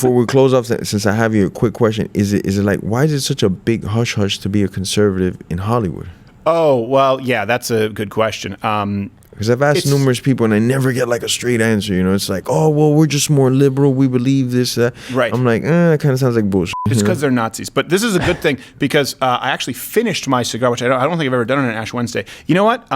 before we close off, since I have you, a quick question: Is it like, why is it such a big hush hush to be a conservative in Hollywood? Oh, well, yeah, that's a good question. Because I've asked numerous people and I never get like a straight answer. It's like, oh, well, we're just more liberal. We believe this. Right. I'm like, it kind of sounds like bullshit. It's because they're Nazis. But this is a good thing because I actually finished my cigar, which I don't think I've ever done on an Ash Wednesday. You know what?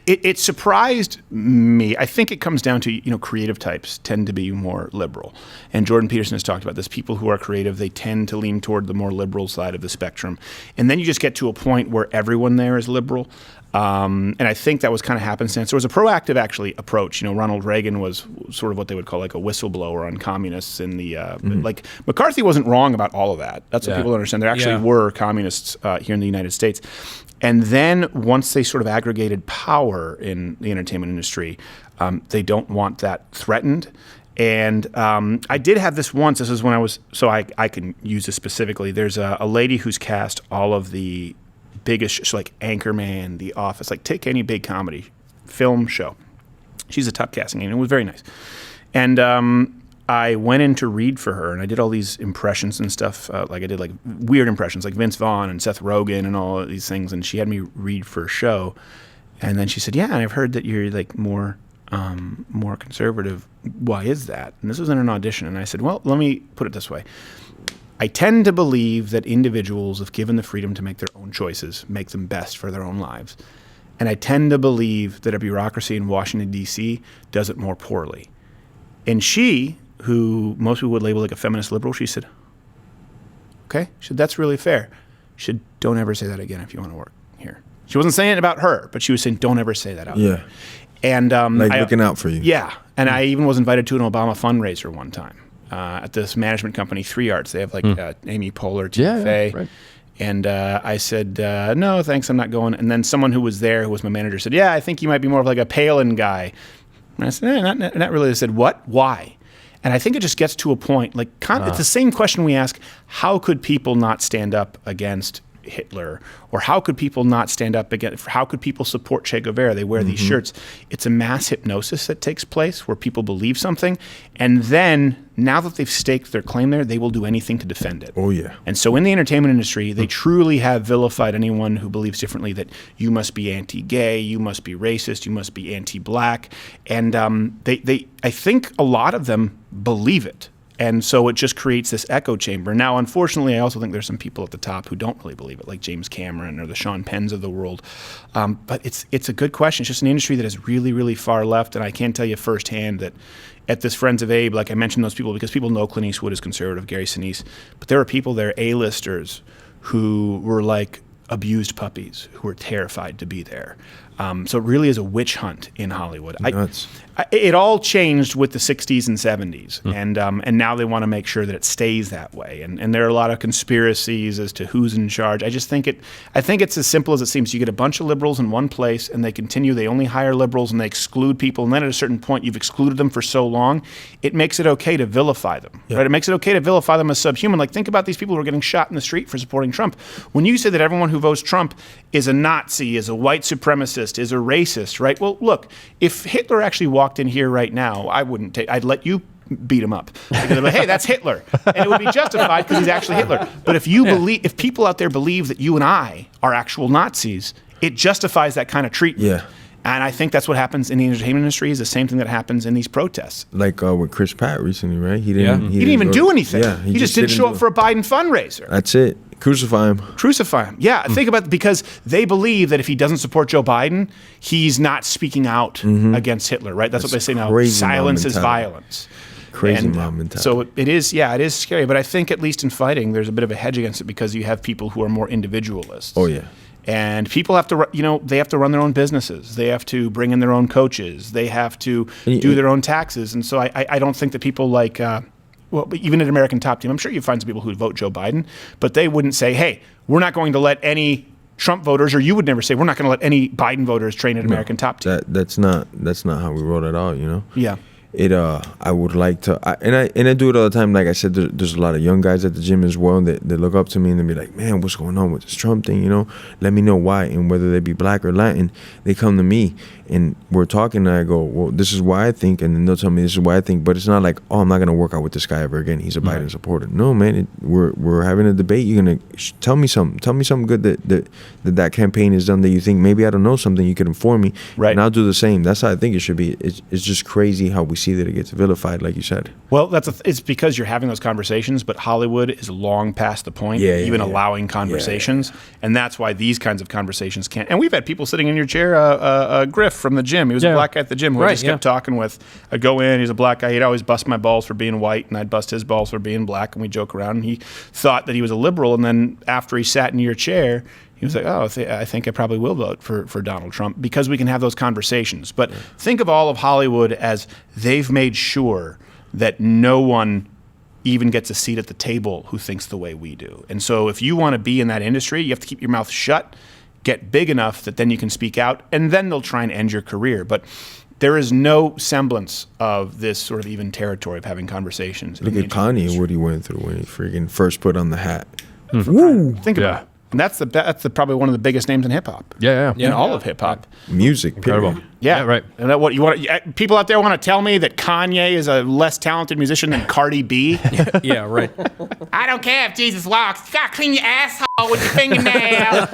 It surprised me. I think it comes down to, creative types tend to be more liberal. And Jordan Peterson has talked about this. People who are creative, they tend to lean toward the more liberal side of the spectrum. And then you just get to a point where everyone there is liberal. And I think that was kind of happenstance. There was a proactive, actually, approach. Ronald Reagan was sort of what they would call like a whistleblower on communists in the like McCarthy wasn't wrong about all of that. That's what people don't understand. There actually were communists here in the United States. And then once they sort of aggregated power in the entertainment industry, they don't want that threatened. And I did have this once. This is when I was, so I can use this specifically. There's a lady who's cast all of the biggest, like Anchorman, The Office, like take any big comedy film show. She's a top casting agent. It was very nice. And I went in to read for her, and I did all these impressions and stuff. Like I did like weird impressions, like Vince Vaughn and Seth Rogen and all of these things. And she had me read for a show. And then she said, yeah, and I've heard that you're like more conservative. Why is that? And this was in an audition. And I said, well, let me put it this way. I tend to believe that individuals, if given the freedom to make their own choices, make them best for their own lives. And I tend to believe that a bureaucracy in Washington, D.C. does it more poorly. And she, who most people would label like a feminist liberal, she said, okay, she said, that's really fair. She said, don't ever say that again if you want to work here. She wasn't saying it about her, but she was saying, don't ever say that out there. And looking out for you. Yeah. And I even was invited to an Obama fundraiser one time. At this management company, 3 Arts. They have like Amy Poehler, Tina Fey. Right. And I said, no, thanks, I'm not going. And then someone who was there, who was my manager, said, yeah, I think you might be more of like a Palin guy. And I said, not really. I said, what? Why? And I think it just gets to a point, like it's the same question we ask, how could people not stand up against Hitler? Or how could people not stand up against, how could people support Che Guevara? They wear these shirts. It's a mass hypnosis that takes place where people believe something. And then now that they've staked their claim there, they will do anything to defend it. Oh, yeah. And so in the entertainment industry, they truly have vilified anyone who believes differently, that you must be anti-gay, you must be racist, you must be anti-black. And I think a lot of them believe it. And so it just creates this echo chamber. Now, unfortunately, I also think there's some people at the top who don't really believe it, like James Cameron or the Sean Penns of the world. But it's a good question. It's just an industry that is really, really far left. And I can tell you firsthand that at this Friends of Abe, like I mentioned those people because people know Clint Eastwood is conservative, Gary Sinise. But there are people there, A-listers, who were like abused puppies, who were terrified to be there. So it really is a witch hunt in Hollywood. It all changed with the 60s and 70s, and now they want to make sure that it stays that way. And there are a lot of conspiracies as to who's in charge. I think it's as simple as it seems. You get a bunch of liberals in one place, and they continue. They only hire liberals, and they exclude people. And then at a certain point, you've excluded them for so long, it makes it okay to vilify them. Right? It makes it okay to vilify them as subhuman. Like think about these people who are getting shot in the street for supporting Trump. When you say that everyone who votes Trump is a Nazi, is a white supremacist, is a racist, right? Well, look, if Hitler actually walked in here right now, I'd let you beat him up. Because I'd be like, hey, that's Hitler. And it would be justified because he's actually Hitler. But if if people out there believe that you and I are actual Nazis, it justifies that kind of treatment. Yeah. And I think that's what happens in the entertainment industry, is the same thing that happens in these protests. Like with Chris Pratt recently, right? He didn't even do anything. Yeah, he just didn't show up for a Biden fundraiser. That's it. Crucify him. Yeah, think about it, because they believe that if he doesn't support Joe Biden, he's not speaking out against Hitler, right? That's what they say now. Silence is violence. Crazy mob mentality. So it is scary. But I think at least in fighting, there's a bit of a hedge against it because you have people who are more individualists. Oh, yeah. And people have to, they have to run their own businesses. They have to bring in their own coaches. They have to do their own taxes. And so I don't think that people like, even at American Top Team, I'm sure you find some people who would vote Joe Biden, but they wouldn't say, hey, we're not going to let any Trump voters, or you would never say, we're not going to let any Biden voters train at American Top Team. That's not how we roll at all, Yeah. I would like to, and I do it all the time. Like I said, there's a lot of young guys at the gym as well that look up to me and they be like, man, what's going on with this Trump thing? You know, let me know why. And whether they be black or Latin, they come to me and we're talking and I go, well, this is why I think, and then they'll tell me this is why I think. But it's not like, oh, I'm not gonna work out with this guy ever again. He's a Biden supporter. No, man, we're having a debate. You're gonna tell me something good that campaign has done that you think maybe I don't know something. You can inform me, right? And I'll do the same. That's how I think it should be. It's just crazy how we see that it gets vilified, like you said. Well, it's because you're having those conversations, but Hollywood is long past the point, allowing conversations, and that's why these kinds of conversations can't. And we've had people sitting in your chair, Griff from the gym. He was a black guy at the gym who I just kept talking with. I'd go in, he's a black guy. He'd always bust my balls for being white, and I'd bust his balls for being black, and we joke around. And he thought that he was a liberal, and then after he sat in your chair, he was like, oh, I think I probably will vote for Donald Trump, because we can have those conversations. But think of all of Hollywood as they've made sure that no one even gets a seat at the table who thinks the way we do. And so if you want to be in that industry, you have to keep your mouth shut, get big enough that then you can speak out, and then they'll try and end your career. But there is no semblance of this sort of even territory of having conversations. Look at Kanye, what he went through when he freaking first put on the hat. Woo! Think about it. And that's probably one of the biggest names in hip hop. In all of hip hop. Music, incredible. Yeah, right. And what you want? People out there want to tell me that Kanye is a less talented musician than Cardi B? Yeah, right. I don't care if Jesus walks. You gotta clean your asshole with your fingernail.